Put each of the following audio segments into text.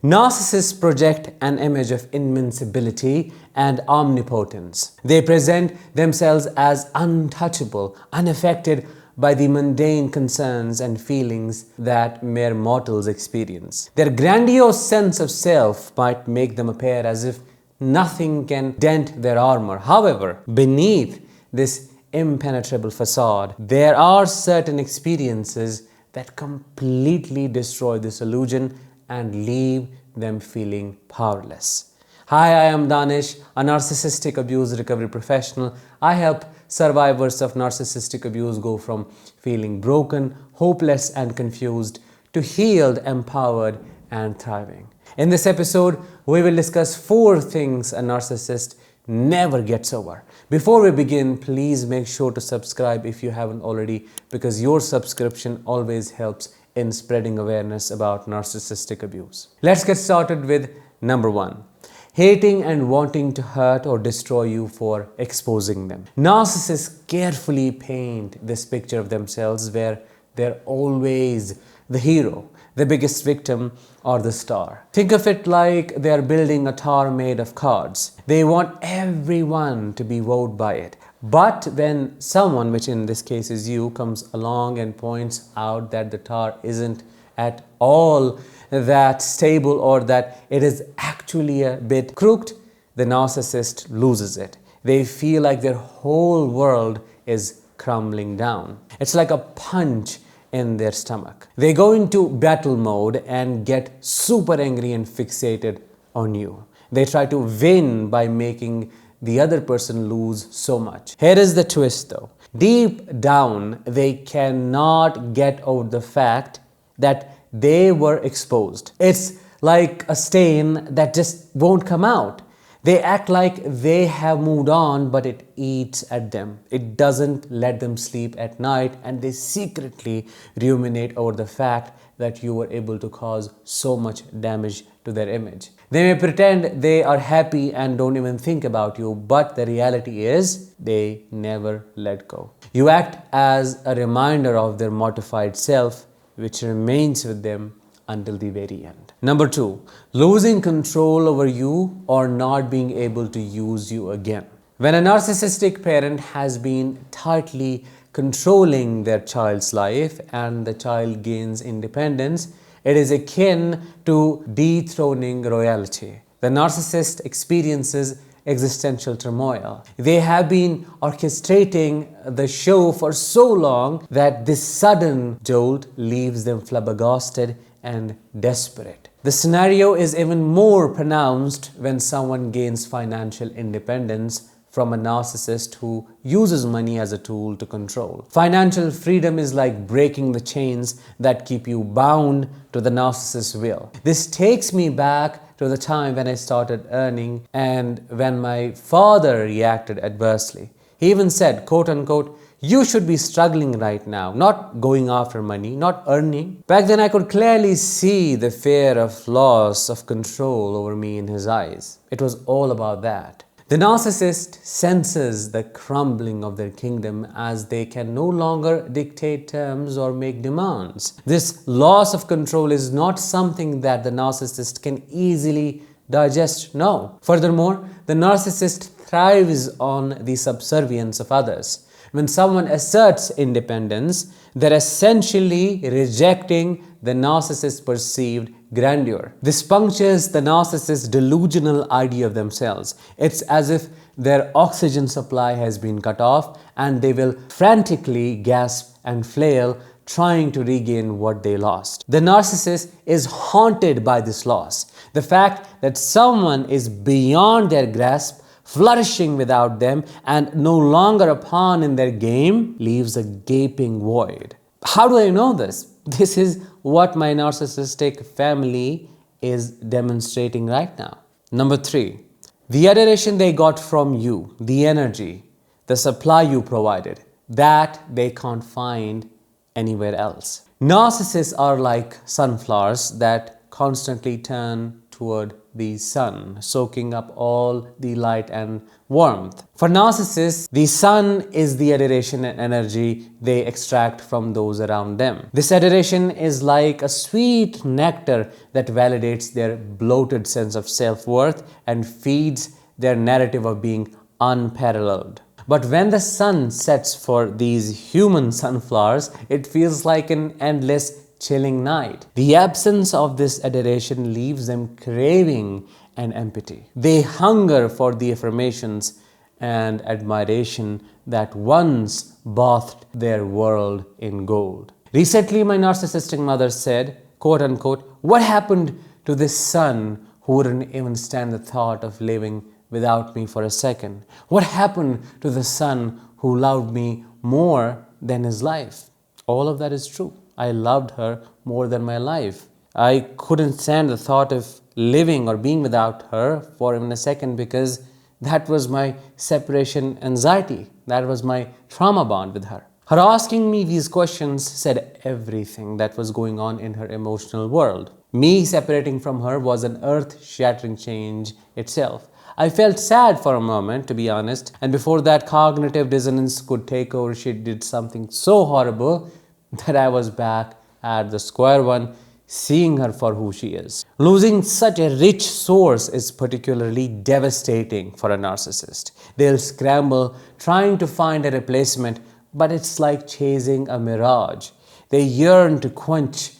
Narcissists project an image of invincibility and omnipotence. They present themselves as untouchable, unaffected by the mundane concerns and feelings that mere mortals experience. Their grandiose sense of self might make them appear as if nothing can dent their armor. However, beneath this impenetrable facade, there are certain experiences that completely destroy this illusion and leave them feeling powerless. Hi, I am Danish, a narcissistic abuse recovery professional. I help survivors of narcissistic abuse go from feeling broken, hopeless, and confused to healed, empowered, and thriving. In this episode, we will discuss 4 things a narcissist never gets over. Before we begin, please make sure to subscribe if you haven't already, because your subscription always helps in spreading awareness about narcissistic abuse. Let's get started with number 1. Hating and wanting to hurt or destroy you for exposing them. Narcissists carefully paint this picture of themselves where they're always the hero, the biggest victim, or the star. Think of it like they're building a tower made of cards. They want everyone to be wowed by it. But when someone, which in this case is you, comes along and points out that the tower isn't at all that stable or that it is actually a bit crooked, the narcissist loses it. They feel like their whole world is crumbling down. It's like a punch in their stomach. They go into battle mode and get super angry and fixated on you. They try to win by making the other person lose so much. Here is the twist though. Deep down, they cannot get over the fact that they were exposed. It's like a stain that just won't come out. They act like they have moved on, but it eats at them. It doesn't let them sleep at night, and they secretly ruminate over the fact that you were able to cause so much damage to their image. They may pretend they are happy and don't even think about you, but the reality is they never let go. You act as a reminder of their mortified self, which remains with them until the very end. Number 2, losing control over you or not being able to use you again. When a narcissistic parent has been tightly controlling their child's life and the child gains independence, it is akin to dethroning royalty. The narcissist experiences existential turmoil. They have been orchestrating the show for so long that this sudden jolt leaves them flabbergasted and desperate. The scenario is even more pronounced when someone gains financial independence from a narcissist who uses money as a tool to control. Financial freedom is like breaking the chains that keep you bound to the narcissist's will. This takes me back to the time when I started earning and when my father reacted adversely. He even said, quote unquote, "You should be struggling right now, not going after money, not earning." Back then I could clearly see the fear of loss of control over me in his eyes. It was all about that. The narcissist senses the crumbling of their kingdom as they can no longer dictate terms or make demands. This loss of control is not something that the narcissist can easily digest. No. Furthermore, the narcissist thrives on the subservience of others. When someone asserts independence, they're essentially rejecting the narcissist's perceived grandeur. This punctures the narcissist's delusional idea of themselves. It's as if their oxygen supply has been cut off and they will frantically gasp and flail trying to regain what they lost. The narcissist is haunted by this loss. The fact that someone is beyond their grasp, flourishing without them, and no longer a pawn in their game leaves a gaping void. How do I know this? This is what my narcissistic family is demonstrating right now. Number 3, the adoration they got from you, the energy, the supply you provided, that they can't find anywhere else. Narcissists are like sunflowers that constantly turn toward the sun, soaking up all the light and warmth. For narcissists, the sun is the adoration and energy they extract from those around them. This adoration is like a sweet nectar that validates their bloated sense of self-worth and feeds their narrative of being unparalleled. But when the sun sets for these human sunflowers, it feels like an endless chilling night. The absence of this adoration leaves them craving and empty. They hunger for the affirmations and admiration that once bathed their world in gold. Recently, my narcissistic mother said, quote unquote, "What happened to this son who wouldn't even stand the thought of living without me for a second? What happened to the son who loved me more than his life?" All of that is true. I loved her more than my life. I couldn't stand the thought of living or being without her for even a second because that was my separation anxiety. That was my trauma bond with her. Her asking me these questions said everything that was going on in her emotional world. Me separating from her was an earth-shattering change itself. I felt sad for a moment, to be honest, and before that cognitive dissonance could take over, she did something so horrible that I was back at the square one, seeing her for who she is. Losing such a rich source is particularly devastating for a narcissist. They'll scramble trying to find a replacement, but it's like chasing a mirage. They yearn to quench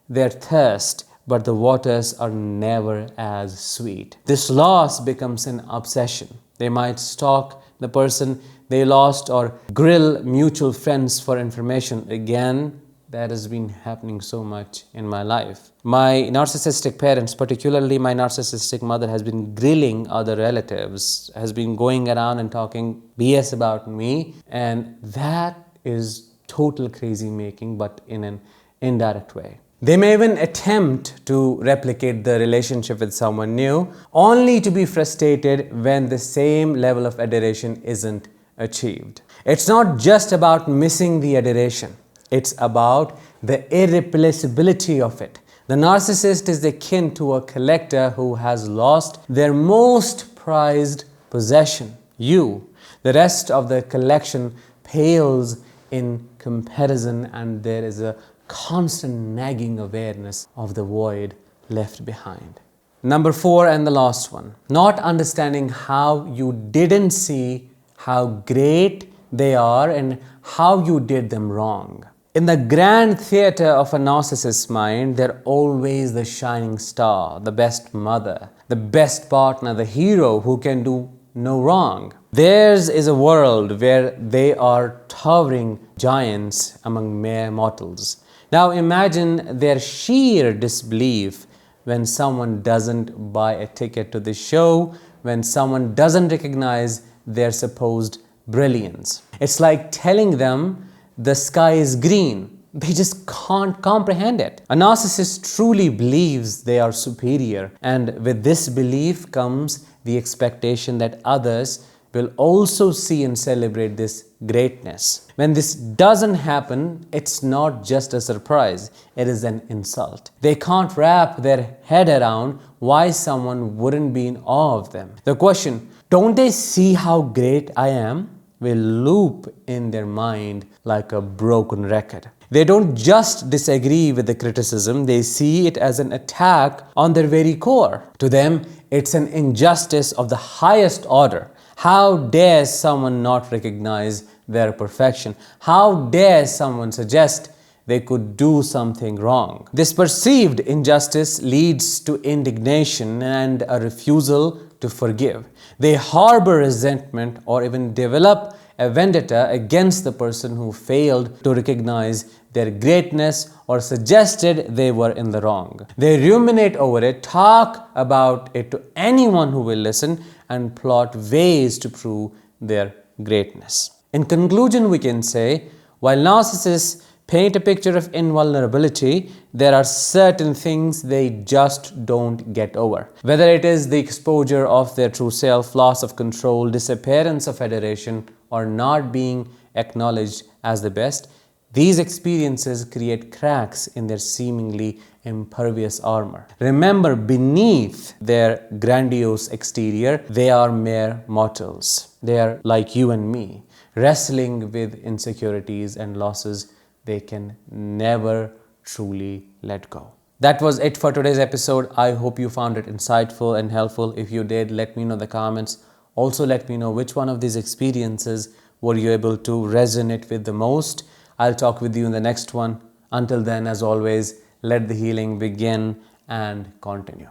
their thirst, but the waters are never as sweet. This loss becomes an obsession. They might stalk the person they lost or grill mutual friends for information. Again, that has been happening so much in my life. My narcissistic parents, particularly my narcissistic mother, has been grilling other relatives, has been going around and talking BS about me, and that is total crazy making, but in an indirect way. They may even attempt to replicate the relationship with someone new, only to be frustrated when the same level of adoration isn't achieved. It's not just about missing the adoration. It's about the irreplaceability of it. The narcissist is akin to a collector who has lost their most prized possession, you. The rest of the collection pales in comparison, and there is a constant nagging awareness of the void left behind. Number 4 and the last one, not understanding how you didn't see how great they are and how you did them wrong. In the grand theater of a narcissist's mind, they're always the shining star, the best mother, the best partner, the hero who can do no wrong. Theirs is a world where they are towering giants among mere mortals. Now imagine their sheer disbelief when someone doesn't buy a ticket to the show, when someone doesn't recognize their supposed brilliance. It's like telling them the sky is green. They just can't comprehend it. A narcissist truly believes they are superior, and with this belief comes the expectation that others will also see and celebrate this greatness. When this doesn't happen, it's not just a surprise, it is an insult. They can't wrap their head around why someone wouldn't be in awe of them. The question, "Don't they see how great I am?" will loop in their mind like a broken record. They don't just disagree with the criticism, they see it as an attack on their very core. To them, it's an injustice of the highest order. How dare someone not recognize their perfection? How dare someone suggest they could do something wrong? This perceived injustice leads to indignation and a refusal to forgive. They harbor resentment or even develop a vendetta against the person who failed to recognize their greatness or suggested they were in the wrong. They ruminate over it, talk about it to anyone who will listen, and plot ways to prove their greatness. In conclusion, we can say, while narcissists paint a picture of invulnerability, there are certain things they just don't get over. Whether it is the exposure of their true self, loss of control, disappearance of adoration, or not being acknowledged as the best, these experiences create cracks in their seemingly impervious armor. Remember, beneath their grandiose exterior, they are mere mortals. They are like you and me, wrestling with insecurities and losses they can never truly let go. That was it for today's episode. I hope you found it insightful and helpful. If you did, let me know in the comments. Also, let me know which one of these experiences were you able to resonate with the most. I'll talk with you in the next one. Until then, as always, let the healing begin and continue.